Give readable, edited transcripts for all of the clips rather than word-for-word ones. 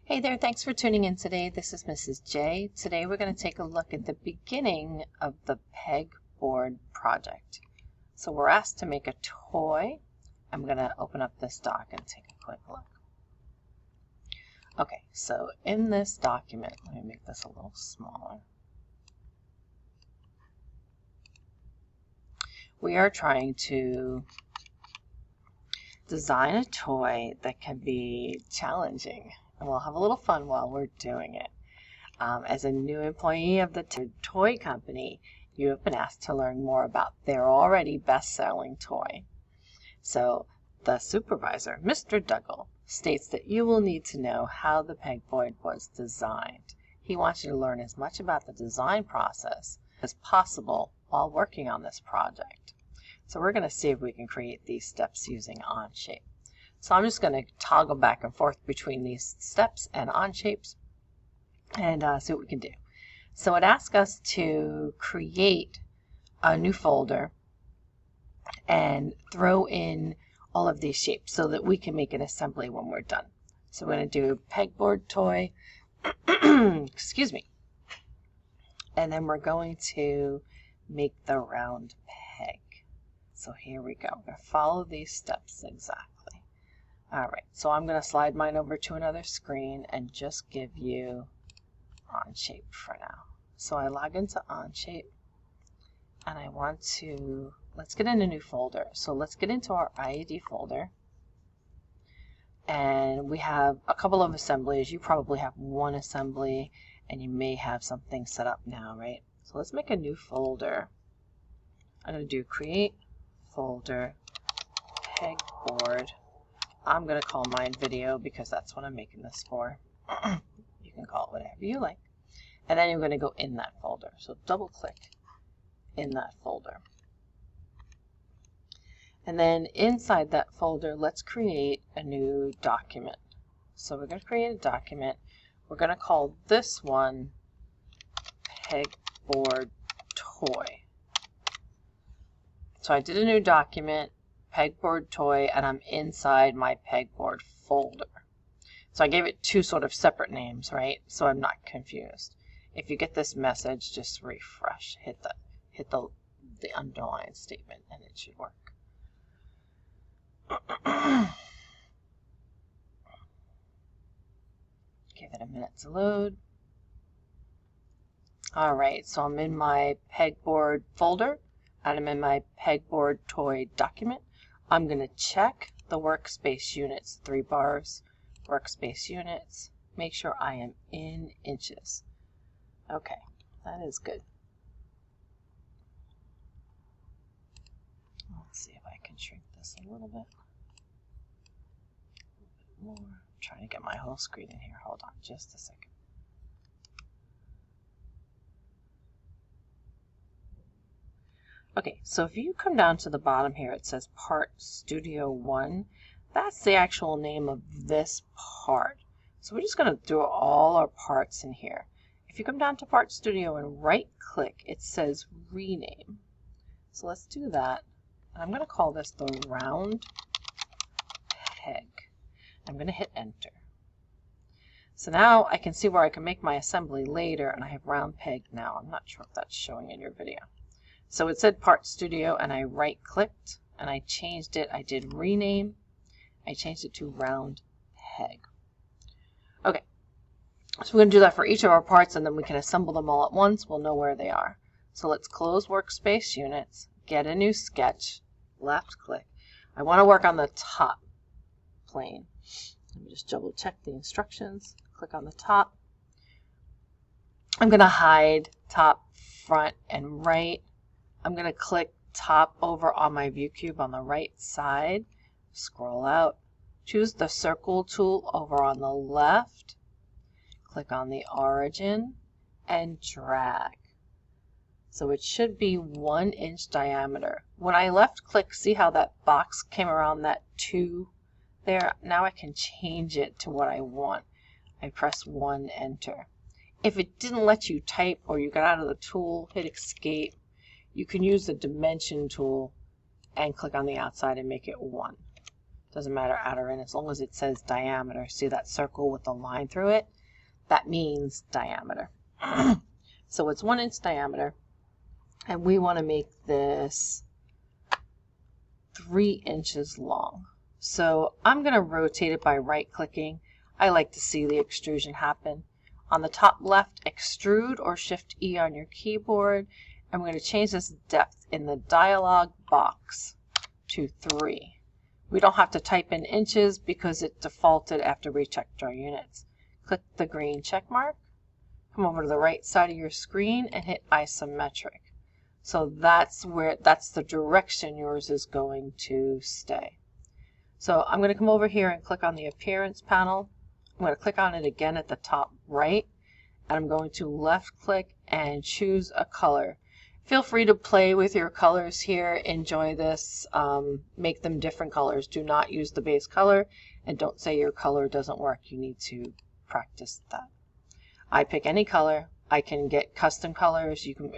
Hey there, thanks for tuning in today. This is Mrs. J. Today we're going to take a look at the beginning of the Pegboard project. So we're asked to make a toy. I'm going to open up this doc and take a quick look. Okay, so in this document, let me make this a little smaller. We are trying to design a toy that can be challenging. And we'll have a little fun while we're doing it. As a new employee of the toy company, you have been asked to learn more about their already best-selling toy. So the supervisor, Mr. Duggle, states that you will need to know how the Pegboard was designed. He wants you to learn as much about the design process as possible while working on this project. So we're going to see if we can create these steps using Onshape. So I'm just going to toggle back and forth between these steps and Onshapes and see what we can do. So it asks us to create a new folder and throw in all of these shapes so that we can make an assembly when we're done. So we're going to do Pegboard toy, excuse me, and then we're going to make the round peg. So here we go. We're going to follow these steps exactly. Alright, so I'm going to slide mine over to another screen and just give you Onshape for now. So I log into Onshape and I want to, let's get in a new folder. So let's get into our IED folder. And we have a couple of assemblies. You probably have one assembly and you may have something set up now, right? So let's make a new folder. I'm going to do create folder Pegboard. I'm going to call mine video because that's what I'm making this for. You can call it whatever you like. And then you're going to go in that folder. So double click in that folder. And then inside that folder, let's create a new document. So we're going to create a document. We're going to call this one Pegboard toy. So I did a new document, Pegboard toy, and I'm inside my Pegboard folder. So I gave it two sort of separate names, right? So I'm not confused. If you get this message, just refresh, hit the underline statement, and it should work. Give it a minute to load. All right, so I'm in my Pegboard folder, and I'm in my Pegboard toy document. I'm going to check the workspace units, 3 bars, workspace units, make sure I am in inches. Okay, that is good. Let's see if I can shrink this a little bit more. I'm trying to get my whole screen in here. Hold on just a second. Okay, so if you come down to the bottom here, it says Part Studio 1. That's the actual name of this part. So we're just going to throw all our parts in here. If you come down to Part Studio and right-click, it says Rename. So let's do that. And I'm going to call this the round peg. I'm going to hit Enter. So now I can see where I can make my assembly later, and I have round peg now. I'm not sure if that's showing in your video. So it said Part Studio, and I right-clicked, and I changed it. I did rename. I changed it to round peg. Okay, so we're going to do that for each of our parts, and then we can assemble them all at once. We'll know where they are. So let's close Workspace Units, get a new sketch, left-click. I want to work on the top plane. Let me just double-check the instructions. Click on the top. I'm going to hide top, front, and right. I'm going to click top over on my view cube on the right side, scroll out, choose the circle tool over on the left, click on the origin, and drag. So it should be 1 inch diameter. When I left click, see how that box came around that 2 there? Now I can change it to what I want. I press 1, enter. If it didn't let you type or you got out of the tool, hit escape. You can use the dimension tool and click on the outside and make it 1. Doesn't matter out or in, as long as it says diameter. See that circle with the line through it? That means diameter. So it's 1 inch diameter, and we want to make this 3 inches long. So I'm going to rotate it by right-clicking. I like to see the extrusion happen. On the top left, extrude or Shift E on your keyboard. And we're going to change this depth in the dialog box to 3. We don't have to type in inches because it defaulted after we checked our units. Click the green check mark. Come over to the right side of your screen and hit isometric. So that's the direction yours is going to stay. So I'm going to come over here and click on the appearance panel. I'm going to click on it again at the top right, and I'm going to left click and choose a color. Feel free to play with your colors here. Enjoy this. Make them different colors. Do not use the base color, and don't say your color doesn't work. You need to practice that. I pick any color. I can get custom colors. You can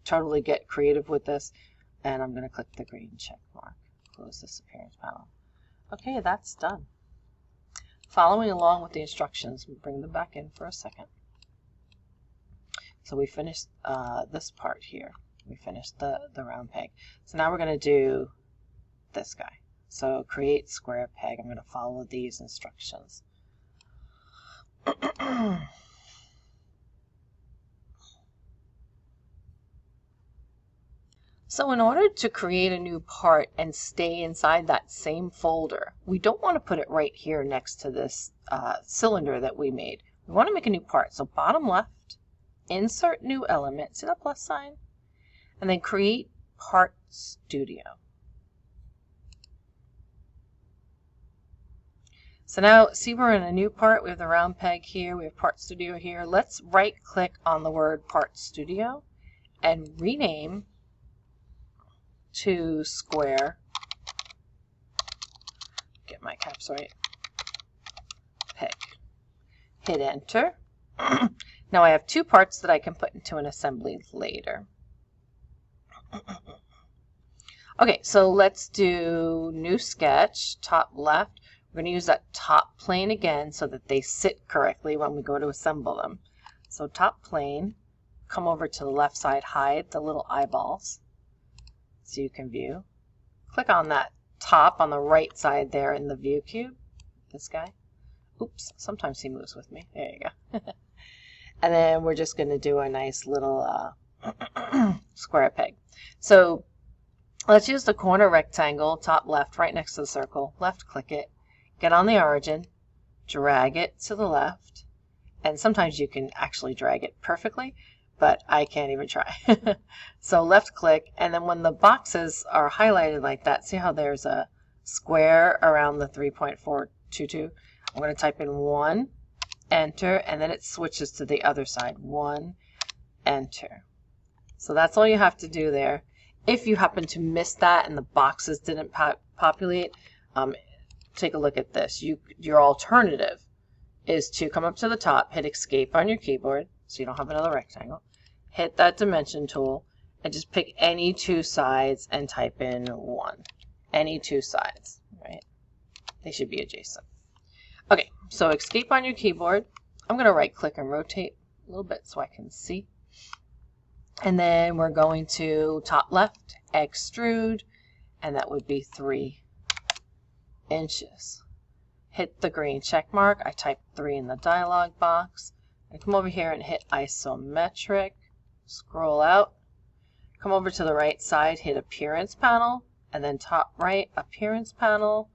totally get creative with this, and I'm going to click the green check mark. Close this appearance panel. Okay, that's done. Following along with the instructions, we'll bring them back in for a second. So we finished this part here. We finished the round peg. So now we're going to do this guy. So create square peg. I'm going to follow these instructions. So in order to create a new part and stay inside that same folder, we don't want to put it right here next to this cylinder that we made. We want to make a new part. So bottom left, insert new element, see that plus sign? And then create Part Studio. So now, see we're in a new part. We have the round peg here. We have Part Studio here. Let's right click on the word Part Studio and rename to square, get my caps right, peg. Hit enter. Now I have 2 parts that I can put into an assembly later. Okay, so let's do new sketch, top left. We're going to use that top plane again so that they sit correctly when we go to assemble them. So top plane, come over to the left side, hide the little eyeballs so you can view. Click on that top on the right side there in the view cube, this guy. Oops, sometimes he moves with me. There you go. And then we're just going to do a nice little square peg. So let's use the corner rectangle, top left, right next to the circle. Left click it, get on the origin, drag it to the left, and sometimes you can actually drag it perfectly, but I can't even try. So left click, and then when the boxes are highlighted like that, see how there's a square around the 3.422? I'm going to type in 1, enter, and then it switches to the other side. 1, enter. So that's all you have to do there. If you happen to miss that and the boxes didn't populate, take a look at this. Your alternative is to come up to the top, hit escape on your keyboard, so you don't have another rectangle, hit that dimension tool, and just pick any 2 sides and type in 1. Any 2 sides, right? They should be adjacent. Okay, so escape on your keyboard. I'm going to right click and rotate a little bit so I can see. And then we're going to top left, extrude, and that would be 3 inches. Hit the green check mark. I typed 3 in the dialog box. And come over here and hit isometric. Scroll out. Come over to the right side, hit appearance panel, and then top right, appearance panel.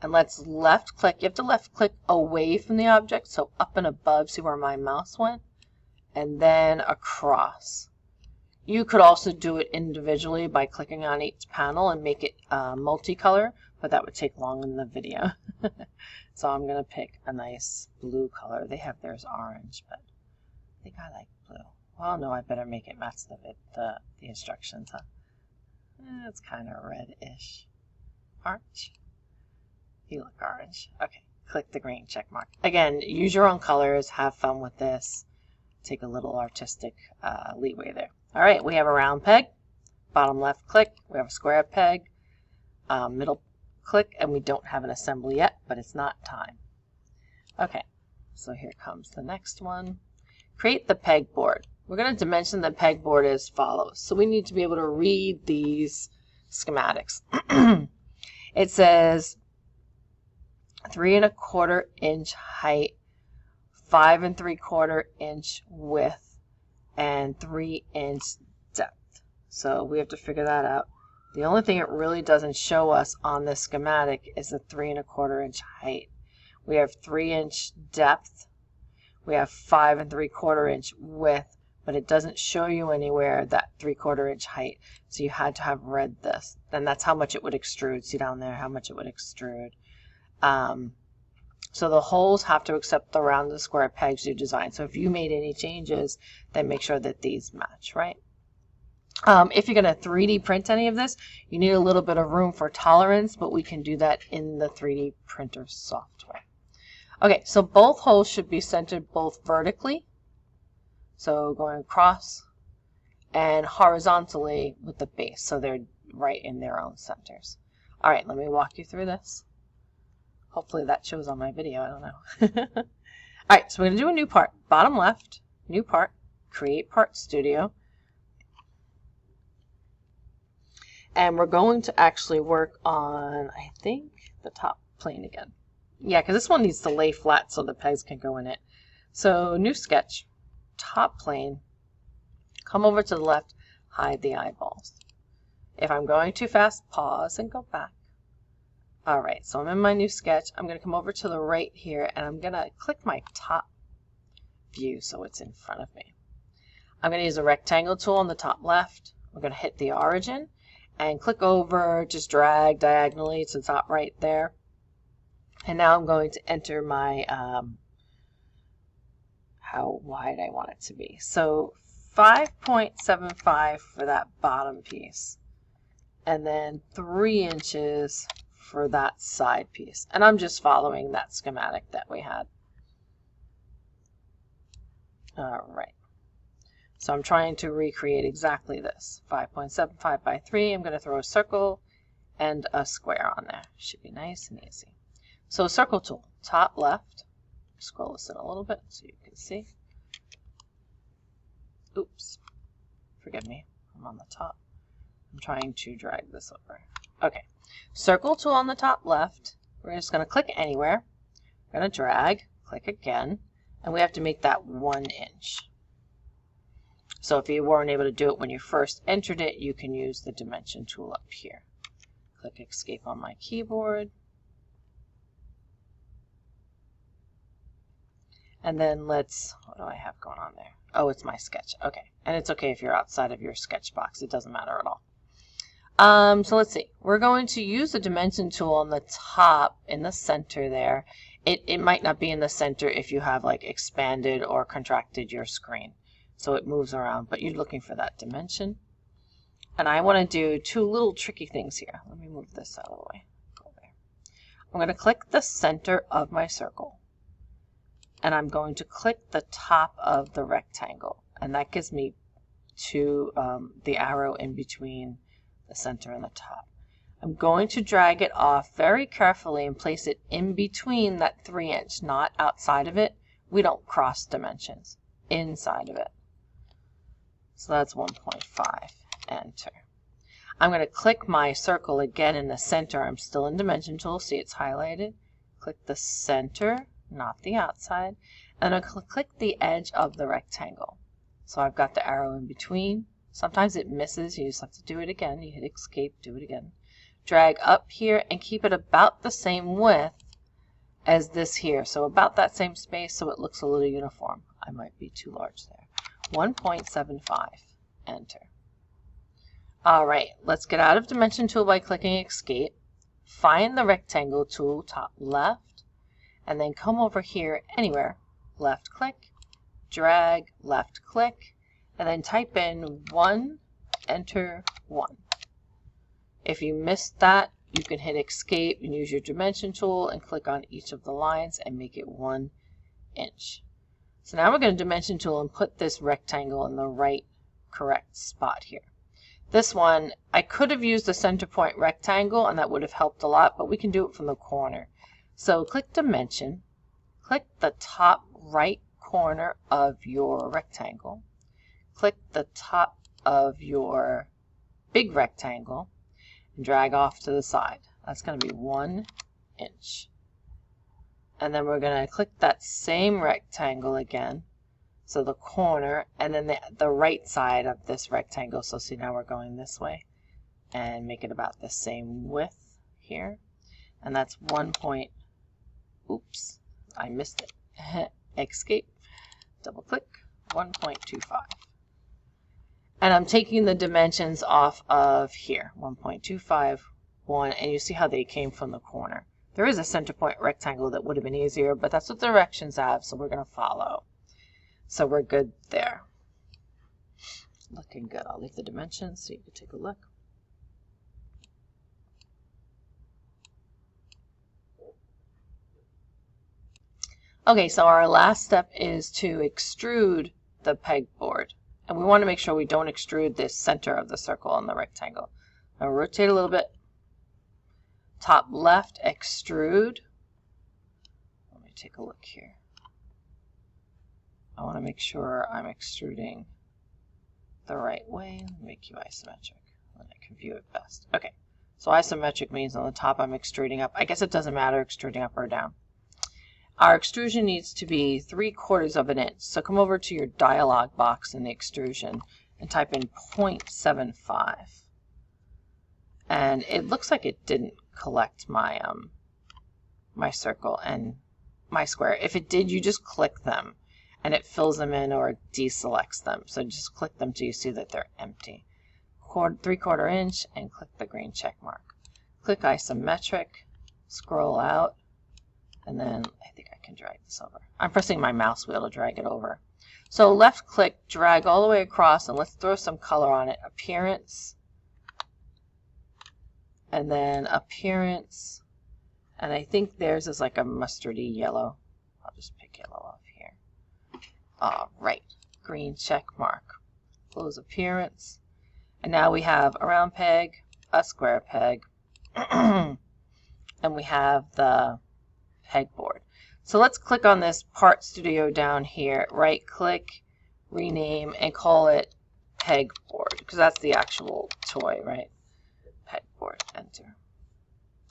And let's left click. You have to left click away from the object, so up and above. See where my mouse went? And then across. You could also do it individually by clicking on each panel and make it multicolor, but that would take long in the video. So I'm going to pick a nice blue color. They have theirs orange, but I think I like blue. Well, no, I better make it match the instructions, huh? It's kind of reddish. Orange? You look orange. Okay, click the green check mark. Again, use your own colors. Have fun with this. Take a little artistic leeway there. All right, we have a round peg. Bottom left click. We have a square peg. Middle click, and we don't have an assembly yet, but it's not time. Okay, so here comes the next one. Create the pegboard. We're going to dimension the pegboard as follows. So we need to be able to read these schematics. It says 3 1/4 inch height, 5 3/4 inch width, and 3 inch depth. So we have to figure that out. The only thing it really doesn't show us on this schematic is the 3 1/4 inch height. We have 3 inch depth. We have 5 3/4 inch width, but it doesn't show you anywhere that 3/4 inch height. So you had to have read this. And that's how much it would extrude. See down there how much it would extrude. So the holes have to accept the round and square pegs you design. So if you made any changes, then make sure that these match, right? If you're going to 3D print any of this, you need a little bit of room for tolerance, but we can do that in the 3D printer software. Okay, so both holes should be centered both vertically, so going across, and horizontally with the base, so they're right in their own centers. All right, let me walk you through this. Hopefully that shows on my video, I don't know. All right, so we're going to do a new part. Bottom left, new part, create part studio. And we're going to actually work on, I think, the top plane again. Yeah, because this one needs to lay flat so the pegs can go in it. So new sketch, top plane, come over to the left, hide the eyeballs. If I'm going too fast, pause and go back. All right, so I'm in my new sketch. I'm going to come over to the right here, and I'm going to click my top view so it's in front of me. I'm going to use a rectangle tool on the top left. We're going to hit the origin and click over, just drag diagonally to the top right there. And now I'm going to enter my, how wide I want it to be. So 5.75 for that bottom piece. And then 3 inches for that side piece. And I'm just following that schematic that we had. All right. So I'm trying to recreate exactly this. 5.75 by 3. I'm going to throw a circle and a square on there. Should be nice and easy. So circle tool, top left. Scroll this in a little bit so you can see. Oops. Forgive me. I'm on the top. I'm trying to drag this over. Okay. Circle tool on the top left. We're just going to click anywhere. We're going to drag, click again, and we have to make that 1 inch. So if you weren't able to do it when you first entered it, you can use the dimension tool up here. Click escape on my keyboard. And then what do I have going on there? Oh, it's my sketch. Okay. And it's okay if you're outside of your sketch box. It doesn't matter at all. So let's see. We're going to use the dimension tool on the top in the center there. It might not be in the center if you have like expanded or contracted your screen. So it moves around, but you're looking for that dimension. And I want to do 2 little tricky things here. Let me move this out of the way. Go there. I'm going to click the center of my circle. And I'm going to click the top of the rectangle. And that gives me the arrow in between the center and the top. I'm going to drag it off very carefully and place it in between that 3 inch, not outside of it. We don't cross dimensions. Inside of it. So that's 1.5. Enter. I'm going to click my circle again in the center. I'm still in dimension tool. See it's highlighted. Click the center, not the outside. And I'm going to click the edge of the rectangle. So I've got the arrow in between. Sometimes it misses. You just have to do it again. You hit escape, do it again. Drag up here and keep it about the same width as this here. So about that same space so it looks a little uniform. I might be too large there. 1.75. Enter. All right, let's get out of dimension tool by clicking escape. Find the rectangle tool, top left, and then come over here anywhere. Left click, drag, left click, and then type in 1, enter 1. If you missed that, you can hit escape and use your dimension tool and click on each of the lines and make it 1 inch. So now we're going to dimension tool and put this rectangle in the right correct spot here. This one, I could have used a center point rectangle and that would have helped a lot, but we can do it from the corner. So click Dimension, click the top right corner of your rectangle, click the top of your big rectangle, and drag off to the side. That's going to be 1 inch. And then we're going to click that same rectangle again, so the corner, and then the right side of this rectangle. So see, now we're going this way, and make it about the same width here. And that's 1 point, oops, I missed it. Escape, double click, 1.25. And I'm taking the dimensions off of here, 1.25, 1, and you see how they came from the corner. There is a center point rectangle that would have been easier, but that's what the directions have, so we're going to follow. So we're good there. Looking good. I'll leave the dimensions so you can take a look. Okay, so our last step is to extrude the pegboard. And we want to make sure we don't extrude this center of the circle on the rectangle. Now rotate a little bit. Top left, extrude. Let me take a look here. I want to make sure I'm extruding the right way. Let me make you isometric, then I can view it best. Okay, so isometric means on the top I'm extruding up. I guess it doesn't matter extruding up or down. Our extrusion needs to be 3/4 of an inch. So come over to your dialog box in the extrusion and type in 0.75. And it looks like it didn't collect my my circle and my square. If it did, you just click them and it fills them in or deselects them. So just click them till you see that they're empty. 3/4 inch and click the green check mark. Click isometric, scroll out, and then I think I can drag this over. I'm pressing my mouse wheel to drag it over. So left click, drag all the way across, and let's throw some color on it. Appearance, and then appearance, and I think theirs is like a mustardy yellow. I'll just pick yellow off here. Right, green check mark. Close appearance, and now we have a round peg, a square peg, and we have the pegboard. So let's click on this Part Studio down here, right click, rename, and call it Pegboard, because that's the actual toy, right? Pegboard, enter.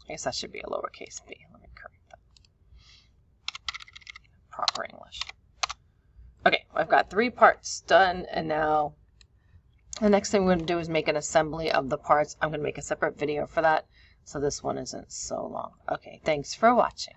I guess that should be a lowercase b. Let me correct that. Proper English. Okay, I've got 3 parts done, and now the next thing we're going to do is make an assembly of the parts. I'm going to make a separate video for that, so this one isn't so long. Okay, thanks for watching.